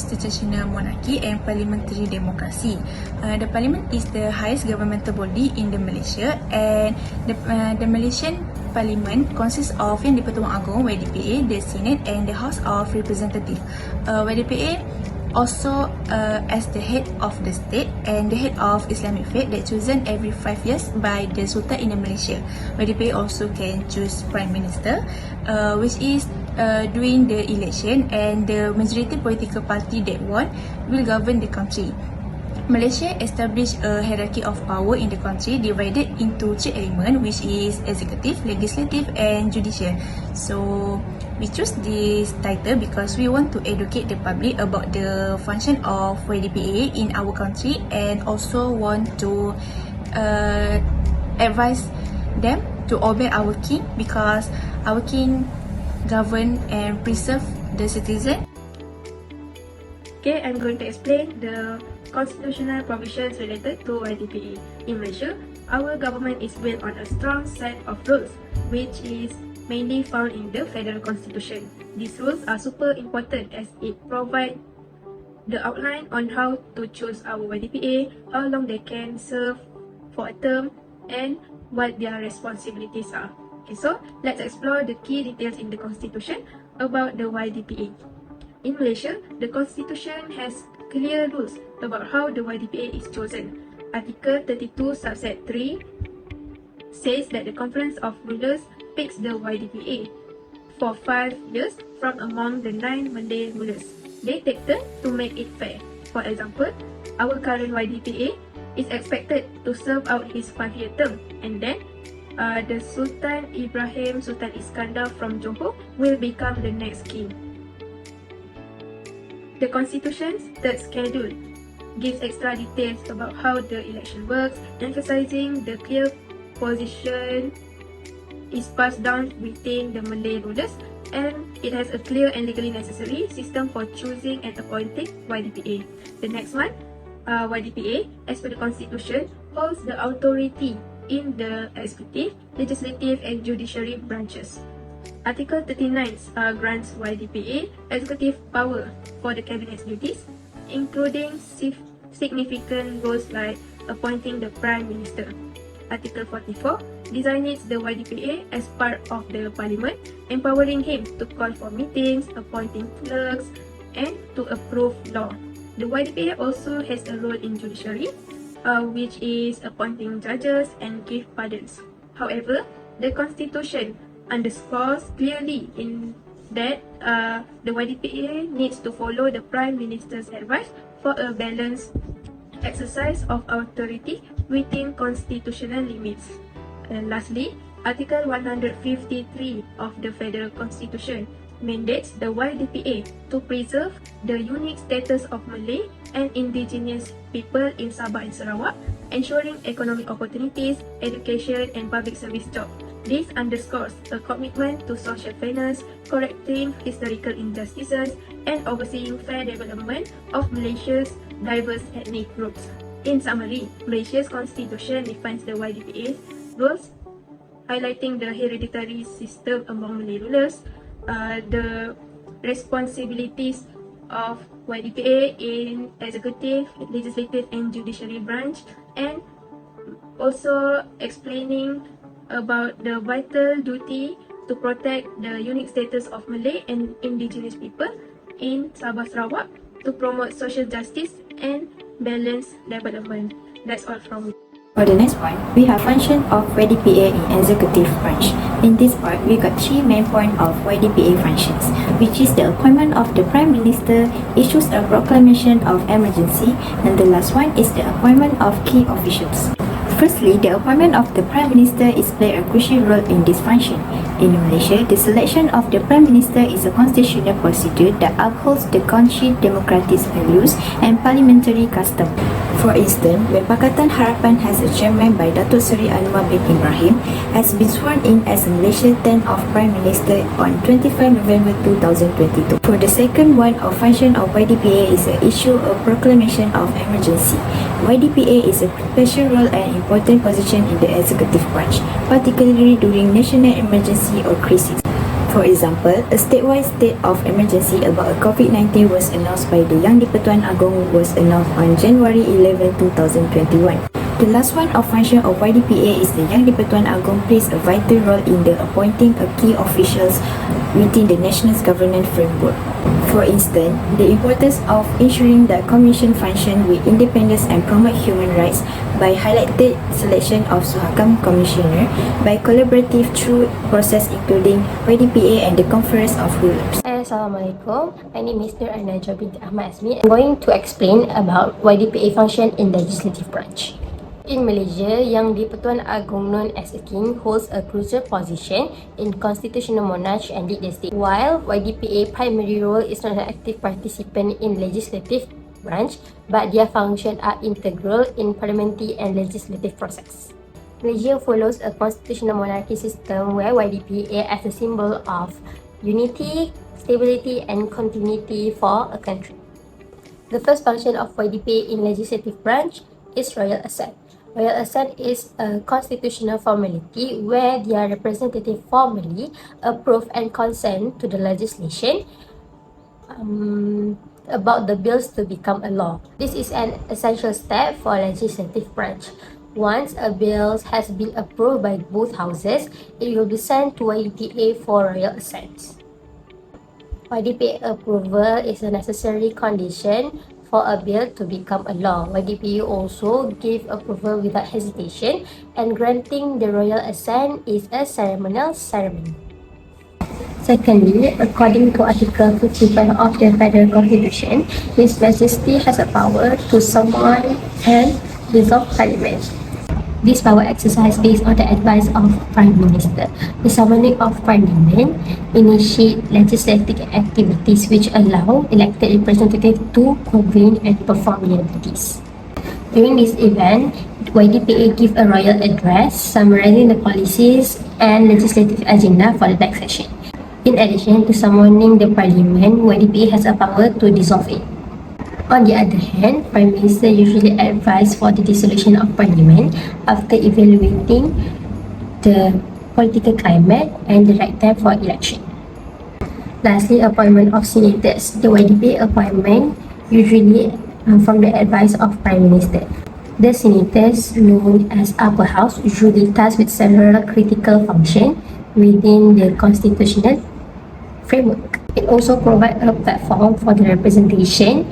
constitutional monarchy and parliamentary democracy. The parliament is the highest governmental body in the Malaysia, and the Malaysian parliament consists of Yang di-Pertuan Agong YDPA, the Senate and the House of Representatives. YDPA also as the head of the state and the head of Islamic faith that chosen every 5 years by the Sultan in Malaysia. YDPA also can choose Prime Minister, which is during the election, and the majority political party that won will govern the country. Malaysia established a hierarchy of power in the country divided into 3 elements, which is executive, legislative and judicial. So we choose this title because we want to educate the public about the function of YDPA in our country, and also want to advise them to obey our king, because our king govern and preserve the citizen. Okay, I'm going to explain the constitutional provisions related to YDPA. In Malaysia, our government is built on a strong set of rules, which is mainly found in the Federal Constitution. These rules are super important as it provides the outline on how to choose our YDPA, how long they can serve for a term, and what their responsibilities are. Okay, so let's explore the key details in the Constitution about the YDPA. In Malaysia, the Constitution has clear rules about how the YDPA is chosen. Article 32 subset 3 says that the Conference of Rulers picks the YDPA for 5 years from among the 9 Malay rulers. They take turn to make it fair. For example, our current YDPA is expected to serve out his 5-year term, and then the Sultan Ibrahim Sultan Iskandar from Johor will become the next king. The Constitution's third schedule gives extra details about how the election works, emphasizing the clear position is passed down within the Malay rulers, and it has a clear and legally necessary system for choosing and appointing YDPA. The next one, YDPA, as per the Constitution, holds the authority in the executive, legislative and judiciary branches. Article 39 grants YDPA executive power for the cabinet's duties, including significant roles like appointing the Prime Minister. Article 44 designates the YDPA as part of the Parliament, empowering him to call for meetings, appointing clerks, and to approve law. The YDPA also has a role in judiciary, which is appointing judges and give pardons. However, the Constitution underscores clearly in that the YDPA needs to follow the Prime Minister's advice for a balanced exercise of authority within constitutional limits. And lastly, Article 153 of the Federal Constitution mandates the YDPA to preserve the unique status of Malay and indigenous people in Sabah and Sarawak, ensuring economic opportunities, education and public service jobs. This underscores a commitment to social fairness, correcting historical injustices, and overseeing fair development of Malaysia's diverse ethnic groups. In summary, Malaysia's constitution defines the YDPA's roles, highlighting the hereditary system among Malay rulers, the responsibilities of YDPA in executive, legislative and judiciary branch, and also explaining about the vital duty to protect the unique status of Malay and indigenous people in Sabah Sarawak, to promote social justice and balanced development. That's all from me. For the next point, we have function of YDPA in executive branch. In this part, we got 3 main points of YDPA functions, which is the appointment of the Prime Minister, issues a proclamation of emergency, and the last one is the appointment of key officials. Firstly, the appointment of the Prime Minister is play a crucial role in this function. In Malaysia, the selection of the Prime Minister is a constitutional procedure that upholds the country's democratic values and parliamentary custom. For instance, when Pakatan Harapan has a chairman by Datuk Seri Anwar bin Ibrahim has been sworn in as Malaysia's 10th of Prime Minister on 25 November 2022. For the second one of function of YDPA is the issue of proclamation of emergency. YDPA is a special role and important position in the executive branch, particularly during national emergency or crisis. For example, a statewide state of emergency about COVID-19 was announced by the Yang di-Pertuan Agong was announced on January 11, 2021. The last one of function of YDPA is the Yang di-Pertuan Agong plays a vital role in the appointing of key officials within the national governance framework. For instance, the importance of ensuring that Commission function with independence and promote human rights by highlighted selection of Suhakam Commissioner by collaborative through process including YDPA and the Conference of Rulers. Hi, Assalamualaikum. My name is Nur Najwa binti Ahmad Azmi. I'm going to explain about YDPA function in the legislative branch. In Malaysia, Yang di-Pertuan Agong known as a king holds a crucial position in constitutional monarchy and lead the state. While YDPA primary role is not an active participant in legislative branch, but their functions are integral in parliamentary and legislative process. Malaysia follows a constitutional monarchy system where YDPA as a symbol of unity, stability and continuity for a country. The first function of YDPA in legislative branch is royal assent. Royal assent is a constitutional formality where their representative formally approve and consent to the legislation about the bills to become a law. This is an essential step for legislative branch. Once a bill has been approved by both houses, it will be sent to YDPA for royal assent. YDPA approval is a necessary condition for a bill to become a law. YDPA also gave approval without hesitation, and granting the royal assent is a ceremonial ceremony. Secondly, according to Article 55 of the Federal Constitution, His Majesty has a power to summon and dissolve Parliament. This power exercise based on the advice of Prime Minister. The summoning of Parliament initiate legislative activities which allow elected representatives to convene and perform their duties. During this event, YDPA give a royal address summarizing the policies and legislative agenda for the next session. In addition to summoning the Parliament, YDPA has a power to dissolve it. On the other hand, Prime Minister usually advises for the dissolution of Parliament after evaluating the political climate and the right time for election. Lastly, appointment of senators. The YDPA appointment usually from the advice of Prime Minister. The senators, known as upper house, usually tasked with several critical functions within the constitutional framework. It also provides a platform for the representation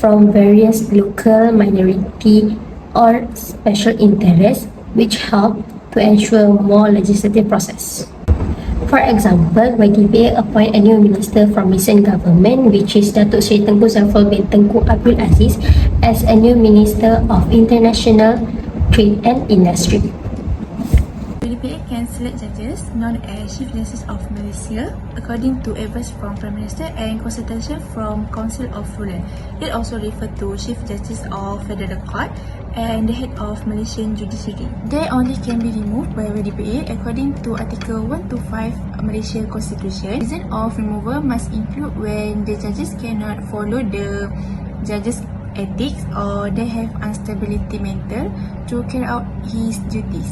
from various local minority or special interests which help to ensure more legislative process. For example, YDPA appoint a new minister from recent government which is Datuk Seri Tengku Zafrul bin Tengku Abdul Aziz as a new Minister of International Trade and Industry. YDPA can select judges known as Chief Justice of Malaysia according to advice from Prime Minister and consultation from Council of Rulers. It also refers to Chief Justice of Federal Court and the head of Malaysian Judiciary. They only can be removed by YDPA according to Article 125 Malaysia Constitution. Reason of removal must include when the judges cannot follow the judges' ethics or they have instability mental to carry out his duties.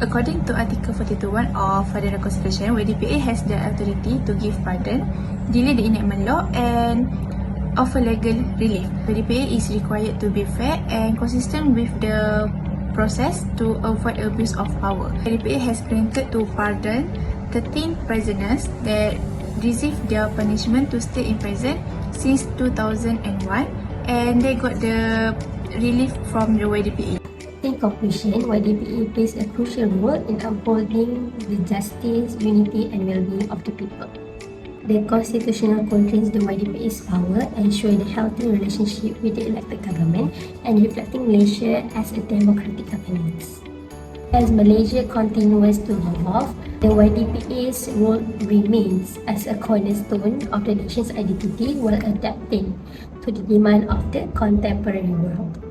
According to Article 42(1) of Federal Constitution, YDPA has the authority to give pardon, delay the enactment law and offer legal relief. YDPA is required to be fair and consistent with the process to avoid abuse of power. YDPA has granted to pardon 13 prisoners that received their punishment to stay in prison since 2001 and they got the relief from the YDPA. In conclusion, YDPA plays a crucial role in upholding the justice, unity and well-being of the people. The constitutional constraints the YDPA's power ensure the healthy relationship with the elected government and reflecting Malaysia as a democratic governance. As Malaysia continues to evolve, the YDPA's role remains as a cornerstone of the nation's identity while adapting to the demand of the contemporary world.